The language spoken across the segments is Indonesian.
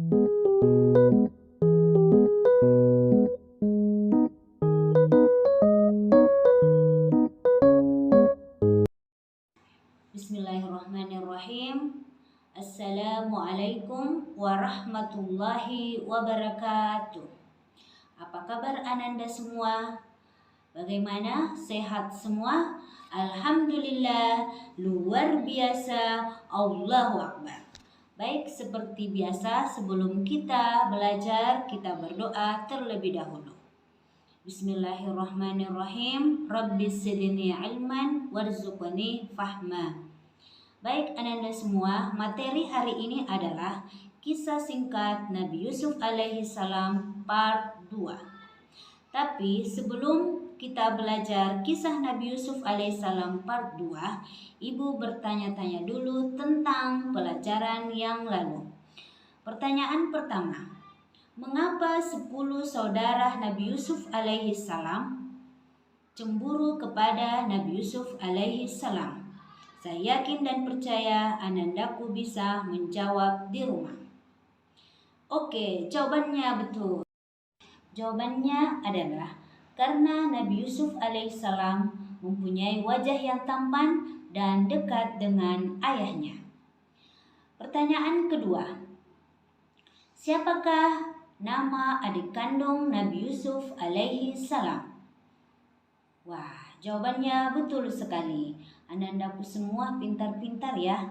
Bismillahirrahmanirrahim. Assalamualaikum warahmatullahi wabarakatuh. Apa kabar Ananda semua? Bagaimana? Sehat semua? Alhamdulillah, luar biasa, Allahu Akbar. Baik, seperti biasa sebelum kita belajar, kita berdoa terlebih dahulu. Bismillahirrahmanirrahim. Rabbis zidni ilman warzuqni fahma. Baik Ananda semua, materi hari ini adalah kisah singkat Nabi Yusuf alaihi salam part 2. Tapi sebelum kita belajar kisah Nabi Yusuf alaihi salam part 2, Ibu bertanya-tanya dulu tentang pelajaran yang lalu. Pertanyaan pertama, mengapa 10 saudara Nabi Yusuf alaihi salam cemburu kepada Nabi Yusuf alaihi salam? Saya yakin dan percaya Anandaku bisa menjawab di rumah. Oke, jawabannya betul. Jawabannya adalah karena Nabi Yusuf alaihissalam mempunyai wajah yang tampan dan dekat dengan ayahnya. Pertanyaan kedua, siapakah nama adik kandung Nabi Yusuf alaihissalam? Wah, jawabannya betul sekali. Anandaku semua pintar-pintar ya.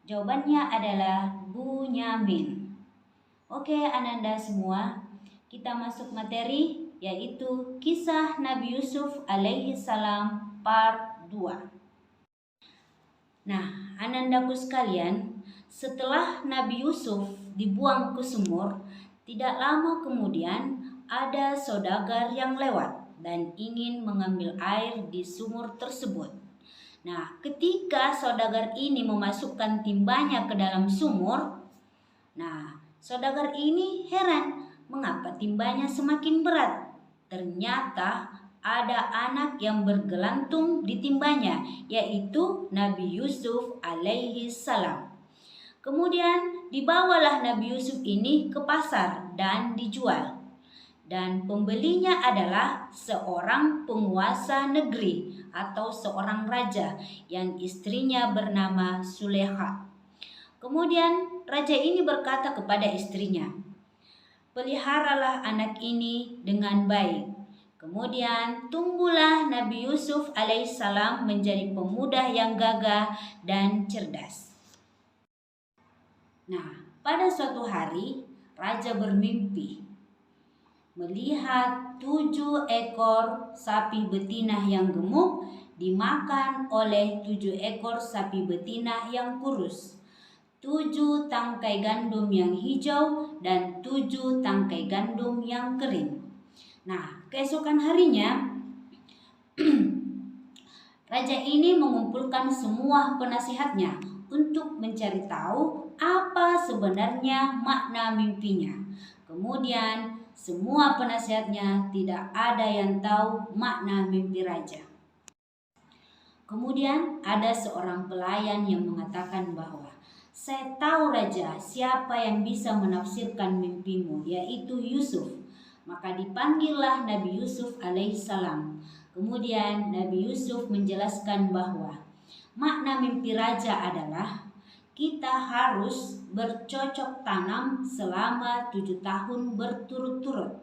Jawabannya adalah Bunyamin. Oke Ananda semua, kita masuk materi yaitu kisah Nabi Yusuf alaihi salam part 2. Nah, Anandaku sekalian, setelah Nabi Yusuf dibuang ke sumur, tidak lama kemudian ada saudagar yang lewat dan ingin mengambil air di sumur tersebut. Nah, ketika saudagar ini memasukkan timbanya ke dalam sumur, saudagar ini heran mengapa timbanya semakin berat. Ternyata ada anak yang bergelantung di timbanya, yaitu Nabi Yusuf alaihi salam. Kemudian dibawalah Nabi Yusuf ini ke pasar dan dijual. Dan pembelinya adalah seorang penguasa negeri atau seorang raja yang istrinya bernama Sulekha. Kemudian raja ini berkata kepada istrinya, peliharalah anak ini dengan baik. Kemudian tumbuhlah Nabi Yusuf alaihissalam menjadi pemuda yang gagah dan cerdas. Nah, pada suatu hari raja bermimpi melihat 7 ekor sapi betina yang gemuk dimakan oleh 7 ekor sapi betina yang kurus, 7 tangkai gandum yang hijau dan 7 tangkai gandum yang kering. Nah, keesokan harinya raja ini mengumpulkan semua penasihatnya untuk mencari tahu apa sebenarnya makna mimpinya. Kemudian semua penasihatnya tidak ada yang tahu makna mimpi raja. Kemudian ada seorang pelayan yang mengatakan bahwa saya tahu raja siapa yang bisa menafsirkan mimpimu, yaitu Yusuf. Maka dipanggillah Nabi Yusuf alaihissalam. Kemudian Nabi Yusuf menjelaskan bahwa makna mimpi raja adalah kita harus bercocok tanam selama 7 tahun berturut-turut.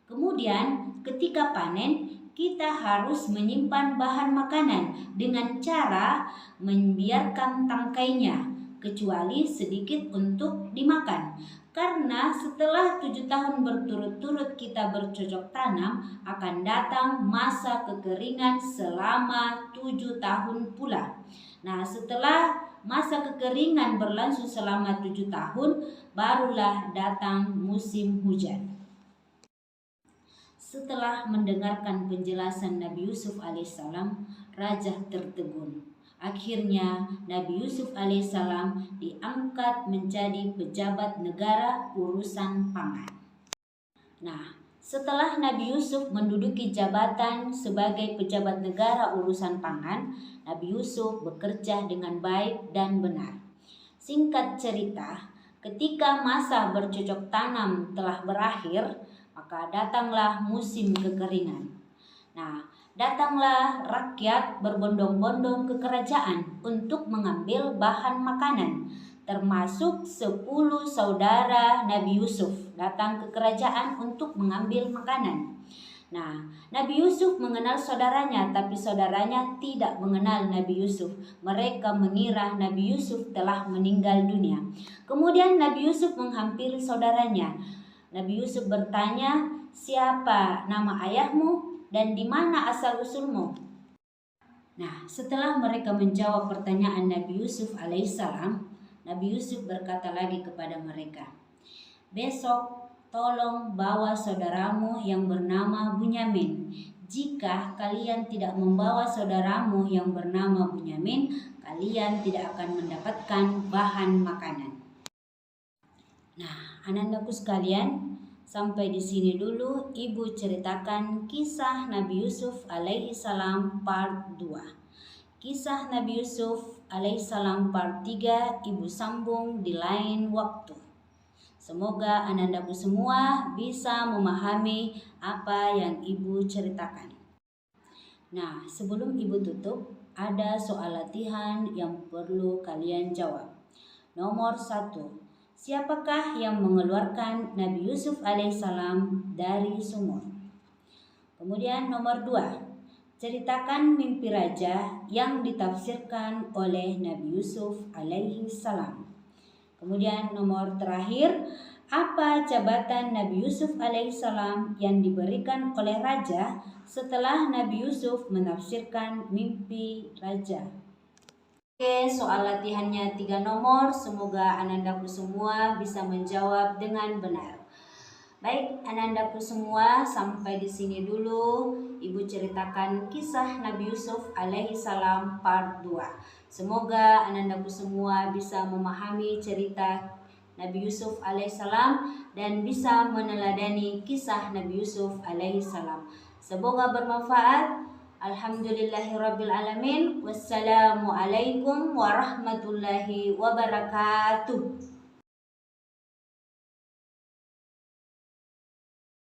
Kemudian ketika panen, kita harus menyimpan bahan makanan dengan cara membiarkan tangkainya, kecuali sedikit untuk dimakan. Karena setelah 7 tahun berturut-turut kita bercocok tanam, akan datang masa kekeringan selama 7 tahun pula. Nah, setelah masa kekeringan berlangsung selama 7 tahun, barulah datang musim hujan. Setelah mendengarkan penjelasan Nabi Yusuf alaihissalam, raja tertegun. Akhirnya Nabi Yusuf alaihissalam diangkat menjadi pejabat negara urusan pangan. Nah, setelah Nabi Yusuf menduduki jabatan sebagai pejabat negara urusan pangan, Nabi Yusuf bekerja dengan baik dan benar. Singkat cerita, Ketika masa bercocok tanam telah berakhir, maka datanglah musim kekeringan. Nah, datanglah rakyat berbondong-bondong ke kerajaan untuk mengambil bahan makanan, termasuk 10 saudara Nabi Yusuf datang ke kerajaan untuk mengambil makanan. Nah, Nabi Yusuf mengenal saudaranya, tapi saudaranya tidak mengenal Nabi Yusuf. Mereka mengira Nabi Yusuf telah meninggal dunia. Kemudian Nabi Yusuf menghampiri saudaranya. Nabi Yusuf bertanya, "Siapa nama ayahmu dan di mana asal-usulmu?" Nah, setelah mereka menjawab pertanyaan Nabi Yusuf alaihissalam, Nabi Yusuf berkata lagi kepada mereka, "Besok tolong bawa saudaramu yang bernama Bunyamin. Jika kalian tidak membawa saudaramu yang bernama Bunyamin, kalian tidak akan mendapatkan bahan makanan." Nah, anak-anakku sekalian, sampai di sini dulu Ibu ceritakan kisah Nabi Yusuf alaihi salam part 2. Kisah Nabi Yusuf alaihi salam part 3 Ibu sambung di lain waktu. Semoga anak-anakku semua bisa memahami apa yang Ibu ceritakan. Nah, sebelum Ibu tutup, ada soal latihan yang perlu kalian jawab. Nomor 1. Siapakah yang mengeluarkan Nabi Yusuf alaihissalam dari sumur? Kemudian nomor 2. Ceritakan mimpi raja yang ditafsirkan oleh Nabi Yusuf alaihissalam. Kemudian nomor terakhir, apa jabatan Nabi Yusuf alaihissalam yang diberikan oleh raja setelah Nabi Yusuf menafsirkan mimpi raja? Oke, soal latihannya 3 nomor. Semoga anak-anakku semua bisa menjawab dengan benar. Baik, anak-anakku semua, sampai di sini dulu Ibu ceritakan kisah Nabi Yusuf alaihissalam part 2. Semoga anak-anakku semua bisa memahami cerita Nabi Yusuf alaihissalam dan bisa meneladani kisah Nabi Yusuf alaihissalam. Semoga bermanfaat. Alhamdulillahirrabbilalamin. Wassalamualaikum warahmatullahi wabarakatuh.